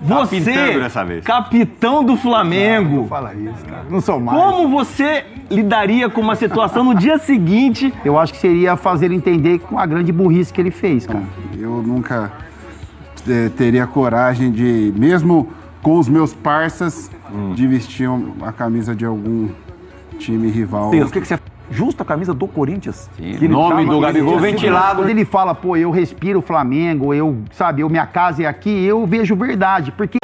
Você, dessa vez. capitão do Flamengo. Não fala isso, cara. Não sou mais. Como você lidaria com uma situação no dia seguinte? Eu acho que seria fazer ele entender com a grande burrice que ele fez, cara. Eu nunca teria coragem de, mesmo com os meus parças, de vestir a camisa de algum time rival. Deus, o que você... Justo a camisa do Corinthians. O nome do Gabigol ventilado. Quando ele fala, pô, eu respiro o Flamengo, minha casa é aqui, eu vejo verdade, porque...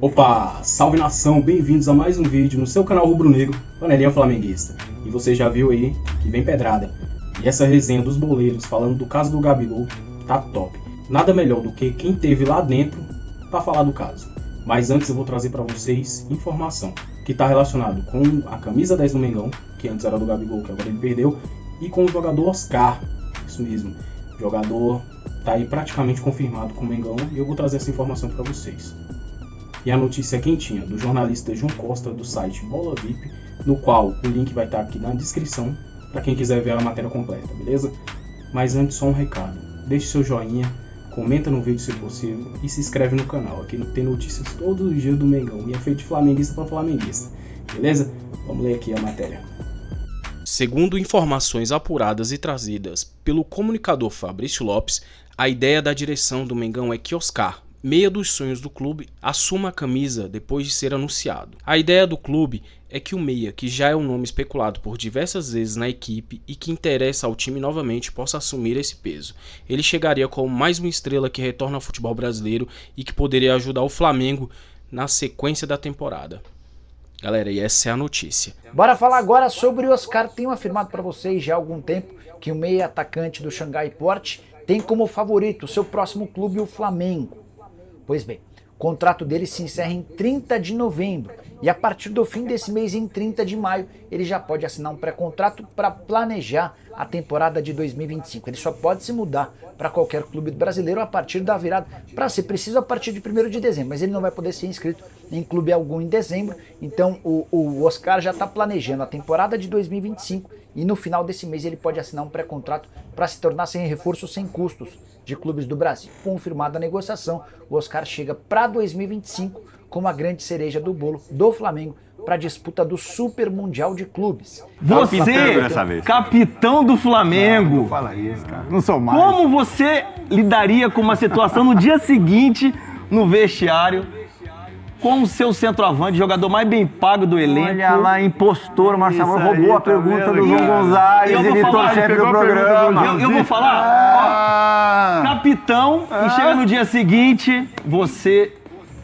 Opa, salve nação, bem-vindos a mais um vídeo no seu canal rubro-negro, Panelinha Flamenguista. E você já viu aí que vem pedrada. E essa resenha dos boleiros falando do caso do Gabigol tá top. Nada melhor do que quem teve lá dentro para falar do caso. Mas antes eu vou trazer para vocês informação que está relacionado com a camisa 10 do Mengão, que antes era do Gabigol, que agora ele perdeu, e com o jogador Oscar. Isso mesmo, o jogador tá aí praticamente confirmado com o Mengão e eu vou trazer essa informação para vocês. E a notícia é quentinha, do jornalista João Costa, do site Bola VIP, no qual o link vai estar aqui na descrição para quem quiser ver a matéria completa, beleza? Mas antes só um recado, deixe seu joinha, comenta no vídeo se possível e se inscreve no canal. Aqui tem notícias todos os dias do Mengão e é feito de flamenguista para flamenguista, beleza? Vamos ler aqui a matéria. Segundo informações apuradas e trazidas pelo comunicador Fabrício Lopes, a ideia da direção do Mengão é que Oscar, meia dos sonhos do clube, assuma a camisa depois de ser anunciado. A ideia do clube é que o meia, que já é um nome especulado por diversas vezes na equipe e que interessa ao time novamente, possa assumir esse peso. Ele chegaria como mais uma estrela que retorna ao futebol brasileiro e que poderia ajudar o Flamengo na sequência da temporada. Galera, e essa é a notícia. Bora falar agora sobre o Oscar. Tenho afirmado para vocês já há algum tempo que o meia atacante do Xangai Port tem como favorito o seu próximo clube, o Flamengo. Pois bem, o contrato dele se encerra em 30 de novembro e a partir do fim desse mês, em 30 de maio, ele já pode assinar um pré-contrato para planejar a temporada de 2025. Ele só pode se mudar para qualquer clube brasileiro a partir da virada, para ser preciso a partir de 1º de dezembro, mas ele não vai poder ser inscrito em clube algum em dezembro, então o Oscar já está planejando a temporada de 2025 e no final desse mês ele pode assinar um pré-contrato para se tornar sem reforço, sem custos de clubes do Brasil. Confirmada a negociação, o Oscar chega para 2025 como a grande cereja do bolo do Flamengo para a disputa do Super Mundial de Clubes. Você, capitão do Flamengo. Não fala isso, cara. Não sou mais. Como você lidaria com uma situação no dia seguinte no vestiário com o seu centroavante, jogador mais bem pago do elenco? Olha lá, impostor, Marcelo, roubou a pergunta do João Gonzalez, editor-chefe do programa. Eu vou falar, ó, capitão, e chega no dia seguinte, você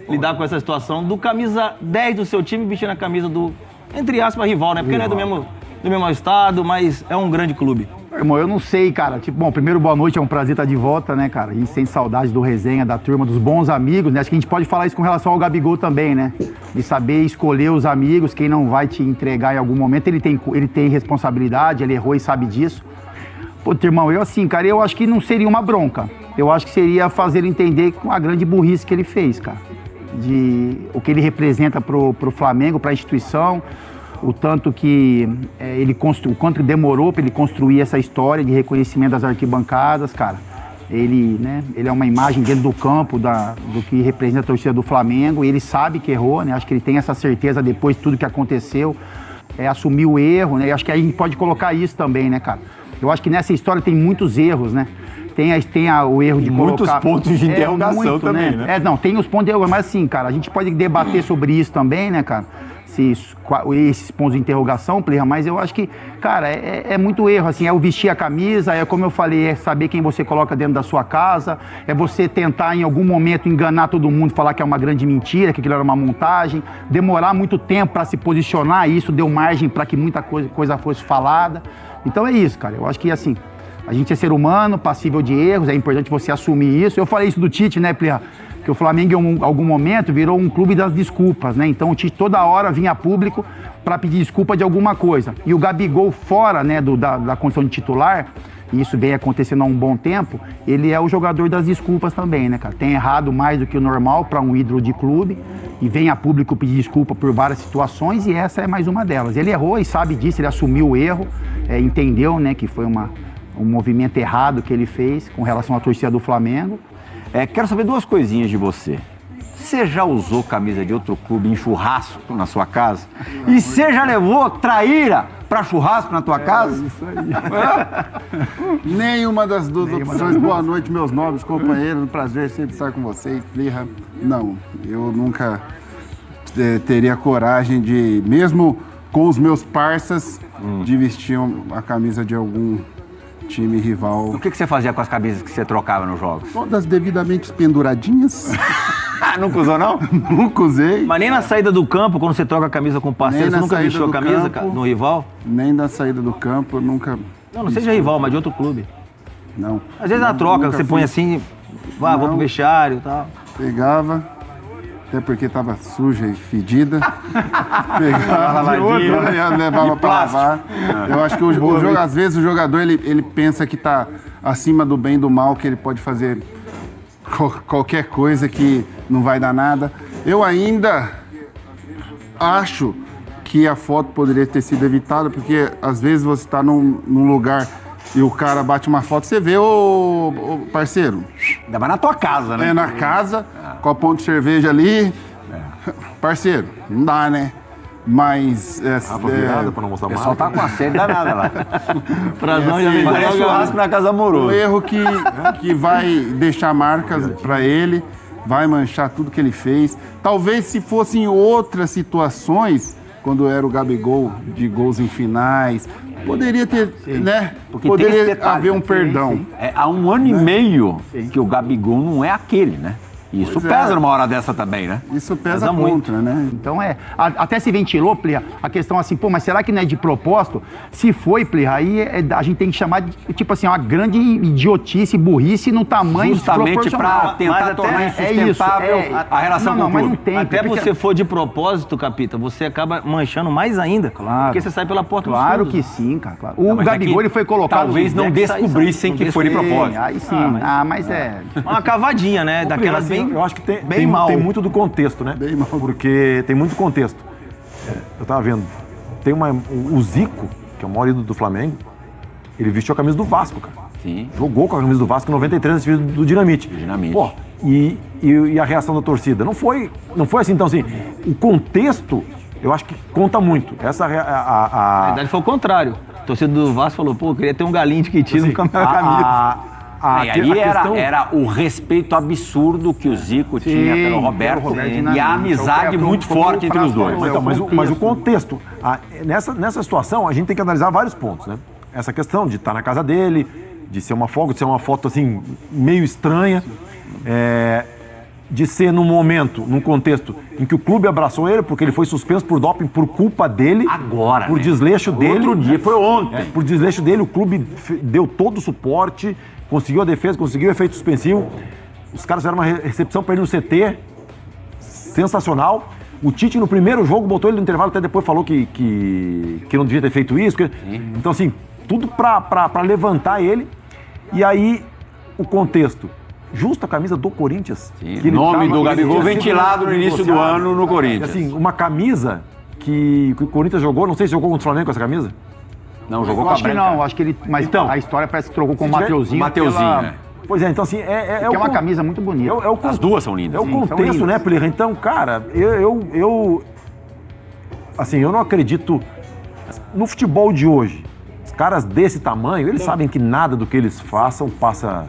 lidar com essa situação do camisa 10 do seu time vestindo a camisa do, entre aspas, rival, né? Porque não é do mesmo estado, mas é um grande clube. Irmão, eu não sei, cara. Bom, primeiro, boa noite, é um prazer estar de volta, né, cara? A gente sente saudade do resenha, da turma, dos bons amigos, né? Acho que a gente pode falar isso com relação ao Gabigol também, né? De saber escolher os amigos, quem não vai te entregar em algum momento, ele tem responsabilidade, ele errou e sabe disso. Pô, irmão, eu assim, cara, eu acho que não seria uma bronca. Eu acho que seria fazer ele entender com a grande burrice que ele fez, cara. De o que ele representa pro Flamengo, pra instituição, o tanto que o quanto demorou para ele construir essa história de reconhecimento das arquibancadas, cara. Ele é uma imagem dentro do campo do que representa a torcida do Flamengo e ele sabe que errou, né? Acho que ele tem essa certeza depois de tudo que aconteceu, assumir o erro, né? E acho que a gente pode colocar isso também, né, cara? Eu acho que nessa história tem muitos erros, né? Tem o erro de muitos colocar... pontos de interrogação também, né? Não, tem os pontos de interrogação, mas assim, cara, a gente pode debater sobre isso também, né, cara? Esses pontos de interrogação, mas eu acho que, cara, é muito erro, assim, é o vestir a camisa, é como eu falei, é saber quem você coloca dentro da sua casa, é você tentar em algum momento enganar todo mundo, falar que é uma grande mentira, que aquilo era uma montagem, demorar muito tempo para se posicionar, e isso deu margem para que muita coisa fosse falada. Então é isso, cara, eu acho que, assim, a gente é ser humano, passível de erros, é importante você assumir isso. Eu falei isso do Tite, né, Plirra? Que o Flamengo em algum momento virou um clube das desculpas, né? Então o Tite toda hora vinha a público para pedir desculpa de alguma coisa. E o Gabigol fora, né, da condição de titular, e isso vem acontecendo há um bom tempo, ele é o jogador das desculpas também, né, cara? Tem errado mais do que o normal para um ídolo de clube e vem a público pedir desculpa por várias situações, e essa é mais uma delas. Ele errou e sabe disso, ele assumiu o erro, entendeu, né, que foi um movimento errado que ele fez com relação à torcida do Flamengo. Quero saber duas coisinhas de você. Você já usou camisa de outro clube em churrasco na sua casa? E você já levou traíra pra churrasco na tua casa? Isso aí. Nenhuma das duas opções. Boa noite, meus nobres companheiros. Um prazer sempre estar com vocês. Plirra, não, eu nunca teria coragem de, mesmo com os meus parças, de vestir a camisa de algum time rival. O que você fazia com as camisas que você trocava nos jogos? Todas devidamente penduradinhas. Nunca usou, não? Nunca usei. Mas nem na saída do campo, quando você troca a camisa com o parceiro, você nunca vestiu a camisa no rival? Nem na saída do campo, eu nunca... Não seja rival, mas de outro clube. Não. Às vezes na troca, você põe assim, vou pro vestiário e tal. Pegava, até porque tava suja e fedida. Pegava, levava pra lavar. Eu acho que às vezes o jogador, ele pensa que tá acima do bem e do mal, que ele pode fazer qualquer coisa que não vai dar nada. Eu ainda acho que a foto poderia ter sido evitada, porque às vezes você está num lugar e o cara bate uma foto, você vê, ô parceiro. Ainda vai na tua casa, né? Na casa, copão de cerveja ali. Parceiro, não dá, né? Mas... virada pra não mostrar o pessoal tá com a sede danada lá. Frazão já vem parece churrasco na casa amorosa. Um erro que vai deixar marcas pra ele, vai manchar tudo que ele fez. Talvez se fossem outras situações, quando era o Gabigol de gols em finais, poderia ter, né? Porque poderia haver um perdão. Há 1 ano e meio que o Gabigol não é aquele, né? Isso pesa numa hora dessa também, né? Isso pesa muito, né? Então até se ventilou, Plirra, a questão assim, mas será que não é de propósito? Se foi, Plirra, aí a gente tem que chamar de, tipo assim, uma grande idiotice, burrice no tamanho justamente para tentar tornar insustentável a relação com o clube. Mas não tem. Até você for de propósito, Capita, você acaba manchando mais ainda. Claro. Porque você sai pela porta dos Claro fundos. que sim, cara. Claro. O Gabigol, ele foi colocado... Talvez não descobrissem que foi de propósito. Aí sim. Mas é... Uma cavadinha, né? Daquelas bem... Eu acho que bem mal. Tem muito do contexto, né? Bem mal. Porque tem muito contexto. Eu tava vendo, tem o Zico, que é o maior ídolo do Flamengo, ele vestiu a camisa do Vasco, cara. Sim. Jogou com a camisa do Vasco em 93, esse do Dinamite. Pô, e a reação da torcida? Não foi assim, então assim, o contexto, eu acho que conta muito. Na verdade foi o contrário. A torcida do Vasco falou, pô, eu queria ter um galinho de Quintino com a minha camisa. Era o respeito absurdo que o Zico tinha pelo Roberto e a amizade muito forte entre os dois. Mas o contexto, nessa situação, a gente tem que analisar vários pontos, né? Essa questão de estar na casa dele, de ser uma folga, de ser uma foto assim, meio estranha, de ser num contexto em que o clube abraçou ele, porque ele foi suspenso por doping por culpa dele. Agora, por desleixo dele. Outro dia, foi ontem. Por desleixo dele, o clube deu todo o suporte, conseguiu a defesa, conseguiu o efeito suspensivo. Os caras fizeram uma recepção para ele no CT, sensacional. O Tite, no primeiro jogo, botou ele no intervalo, até depois falou que não devia ter feito isso. Então, assim, tudo para levantar ele. E aí, o contexto. Justo a camisa do Corinthians. O nome do Gabigol ventilado no início do ano no Corinthians. Assim, uma camisa que o Corinthians jogou, não sei se jogou contra o Flamengo com essa camisa. Não, jogou com a branca. Não, acho que ele... Mas então, a história parece que trocou com o Mateuzinho. Mateuzinho, Pois é, então assim... É uma camisa muito bonita. As duas são lindas. É o contexto, né, Plirra? Então, cara, eu não acredito... No futebol de hoje, os caras desse tamanho, eles sabem que nada do que eles façam passa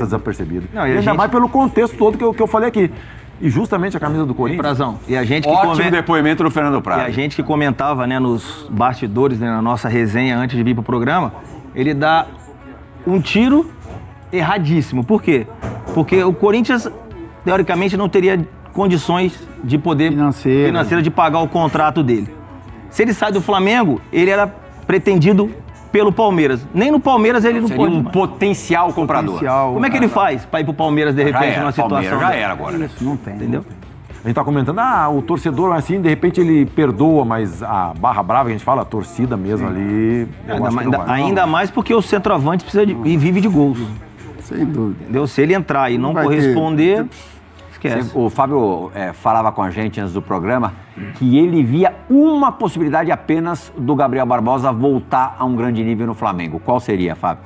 desapercebido. Não, ainda mais pelo contexto todo que eu falei aqui. E justamente a camisa do Corinthians. Prazão. E a gente Ótimo depoimento do Fernando Prado. E a gente que comentava, né, nos bastidores, né, na nossa resenha antes de vir pro programa, ele dá um tiro erradíssimo. Por quê? Porque o Corinthians, teoricamente, não teria condições de poder financeira de pagar o contrato dele. Se ele sai do Flamengo, ele era pretendido pelo Palmeiras. Nem no Palmeiras ele não pode. Um potencial comprador. Como é que ele faz para ir pro Palmeiras de repente numa situação? Já era agora. Isso não tem. Entendeu? A gente tá comentando, o torcedor assim, de repente ele perdoa, mas a barra brava que a gente fala, a torcida mesmo ali. Ainda mais porque o centroavante precisa e vive de gols. Sem dúvida. Entendeu? Se ele entrar e não corresponder, esquece. esquece. O Fábio falava com a gente antes do programa que ele via uma possibilidade apenas do Gabriel Barbosa voltar a um grande nível no Flamengo. Qual seria, Fábio?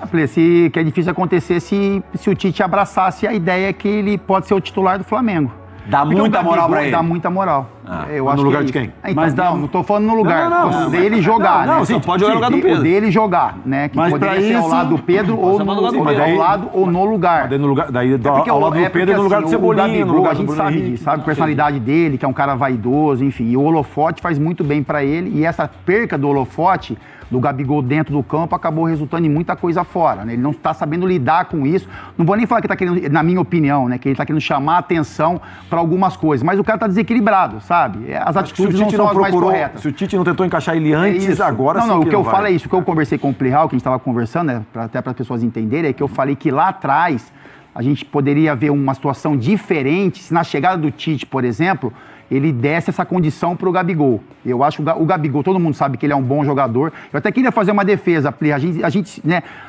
Que é difícil acontecer se o Tite abraçasse a ideia que ele pode ser o titular do Flamengo. Dá muita moral pra ele. Dá muita moral. Eu acho no lugar que de quem? Então, mas não tô falando no lugar. Não, dele jogar, né? Você pode jogar no lugar do Pedro. O dele jogar, né? Que Mas poderia pra ser ao isso- lado do Pedro ou Você no, pode jogar do Pedro. ao lado ou no lugar. Daí, no lugar, daí Porque ao lado do Pedro e no lugar do assim, Cebolinha, o no Gabigol, lugar a do gente Bruno sabe Henrique. disso, sabe a personalidade dele, que é um cara vaidoso, enfim. E o holofote faz muito bem pra ele. E essa perca do holofote, do Gabigol dentro do campo, acabou resultando em muita coisa fora, né? Ele não está sabendo lidar com isso. Não vou nem falar que ele está querendo, na minha opinião, né? Que ele está querendo chamar a atenção para algumas coisas. Mas o cara está desequilibrado, sabe? As atitudes não são as mais corretas. Se o Tite não tentou encaixar ele antes, agora não, sim. Não, o que eu vai. falo é isso. O que eu conversei com o Plihal, que a gente estava conversando, né, até para as pessoas entenderem, é que eu falei que lá atrás a gente poderia ver uma situação diferente se na chegada do Tite, por exemplo, ele desse essa condição para o Gabigol. Eu acho que o Gabigol, todo mundo sabe que ele é um bom jogador. Eu até queria fazer uma defesa, Plihal.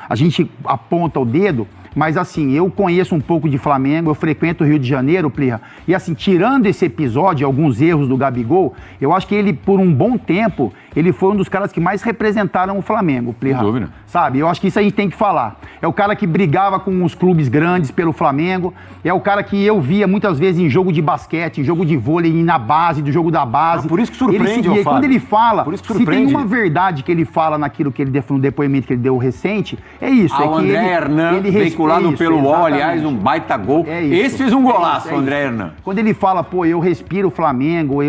A gente aponta o dedo, mas assim, eu conheço um pouco de Flamengo, eu frequento o Rio de Janeiro, Plihal, e assim, tirando esse episódio, alguns erros do Gabigol, eu acho que ele, por um bom tempo, ele foi um dos caras que mais representaram o Flamengo, Plihal. Sem dúvida. Sabe, eu acho que isso a gente tem que falar. É o cara que brigava com os clubes grandes pelo Flamengo, é o cara que eu via muitas vezes em jogo de basquete, em jogo de vôlei, na base, do jogo da base. Por isso que surpreende, E quando ele fala, Por isso que se tem surpreende. uma verdade que ele fala naquilo que ele no depoimento que ele deu recente, é isso. O é que André Hernan, veiculado isso, pelo UOL, exatamente. aliás, um baita gol. É isso. Esse fez um golaço, É o André isso. Hernan. Quando ele fala, pô, eu respiro o Flamengo,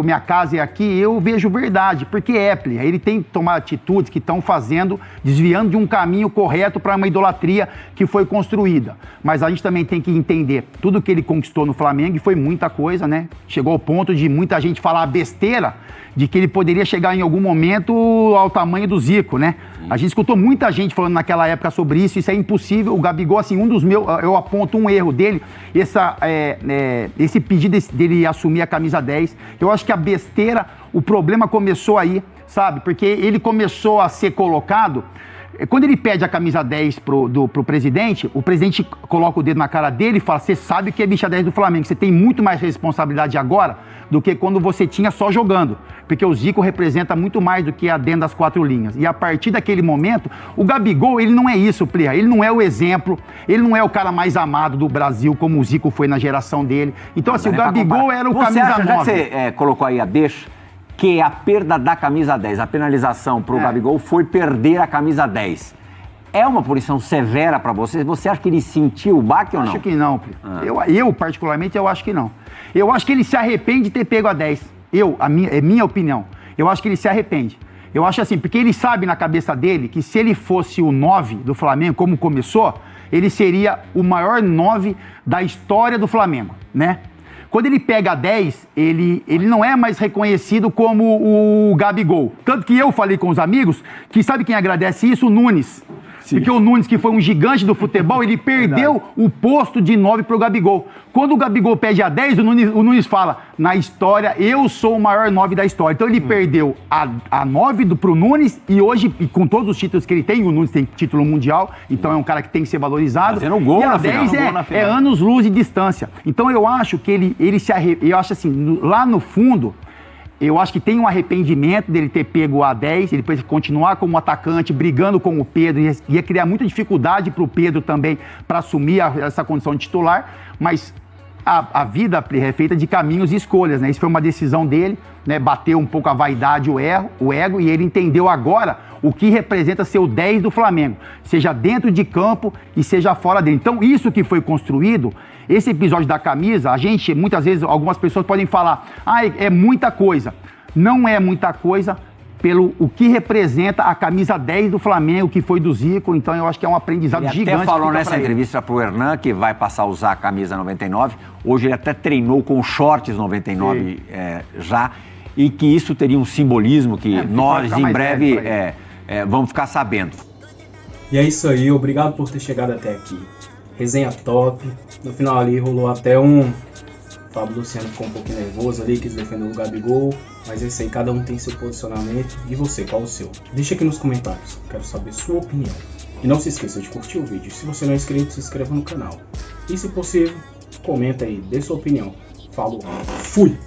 minha casa é aqui, eu vejo verdade, porque ele tem que tomar atitudes que estão desviando de um caminho correto para uma idolatria que foi construída. Mas a gente também tem que entender tudo que ele conquistou no Flamengo, e foi muita coisa, né? Chegou ao ponto de muita gente falar besteira de que ele poderia chegar em algum momento ao tamanho do Zico, né? A gente escutou muita gente falando naquela época sobre isso é impossível. O Gabigol, assim, eu aponto um erro dele, esse pedido dele assumir a camisa 10. Eu acho que a besteira, o problema começou aí, sabe? Porque ele começou a ser colocado. Quando ele pede a camisa 10 pro presidente, o presidente coloca o dedo na cara dele e fala: você sabe que é bicha 10 do Flamengo, você tem muito mais responsabilidade agora do que quando você tinha só jogando. Porque o Zico representa muito mais do que a dentro das quatro linhas. E a partir daquele momento, o Gabigol, ele não é isso, Plihal. Ele não é o exemplo, ele não é o cara mais amado do Brasil, como o Zico foi na geração dele. Então, assim, o Gabigol era o Você camisa acha, já 9. que você colocou aí a deixa, que a perda da camisa 10, a penalização pro Gabigol foi perder a camisa 10. É uma punição severa para você? Você acha que ele sentiu o baque ou não? Acho que não, Plihal. Eu, particularmente, eu acho que não. Eu acho que ele se arrepende de ter pego a 10. É minha opinião. Eu acho que ele se arrepende. Eu acho assim, porque ele sabe na cabeça dele que se ele fosse o 9 do Flamengo, como começou, ele seria o maior 9 da história do Flamengo, né? Quando ele pega a 10, ele não é mais reconhecido como o Gabigol. Tanto que eu falei com os amigos que sabe quem agradece isso? O Nunes. Sim. Porque o Nunes, que foi um gigante do futebol, ele perdeu o posto de 9 pro Gabigol. Quando o Gabigol pede a 10, o Nunes fala: na história, eu sou o maior 9 da história. Então ele perdeu a 9 pro Nunes, e hoje, e com todos os títulos que ele tem, o Nunes tem título mundial, então é um cara que tem que ser valorizado. Fazendo gol e a na 10 final. é anos-luz de distância. Então eu acho que ele se arrepende. Eu acho assim, lá no fundo, eu acho que tem um arrependimento dele ter pego a 10, ele depois continuar como atacante, brigando com o Pedro, ia criar muita dificuldade para o Pedro também para assumir essa condição de titular, mas a vida é feita de caminhos e escolhas, né? Isso foi uma decisão dele, né? Bateu um pouco a vaidade, o ego, e ele entendeu agora o que representa ser o 10 do Flamengo, seja dentro de campo e seja fora dele. Então, isso que foi construído, esse episódio da camisa, muitas vezes, algumas pessoas podem falar: é muita coisa. Não é muita coisa pelo o que representa a camisa 10 do Flamengo, que foi do Zico. Então, eu acho que é um aprendizado gigante. Ele até falou nessa pra entrevista pro Hernan que vai passar a usar a camisa 99. Hoje ele até treinou com shorts 99 já, e que isso teria um simbolismo que nós, em breve, vamos ficar sabendo. E é isso aí, obrigado por ter chegado até aqui. Resenha top. No final ali rolou até o Fábio Luciano ficou um pouquinho nervoso ali, quis defender o Gabigol. Mas é isso aí, cada um tem seu posicionamento. E você, qual o seu? Deixa aqui nos comentários, quero saber sua opinião. E não se esqueça de curtir o vídeo. Se você não é inscrito, se inscreva no canal. E se possível, comenta aí, dê sua opinião. Falou, fui!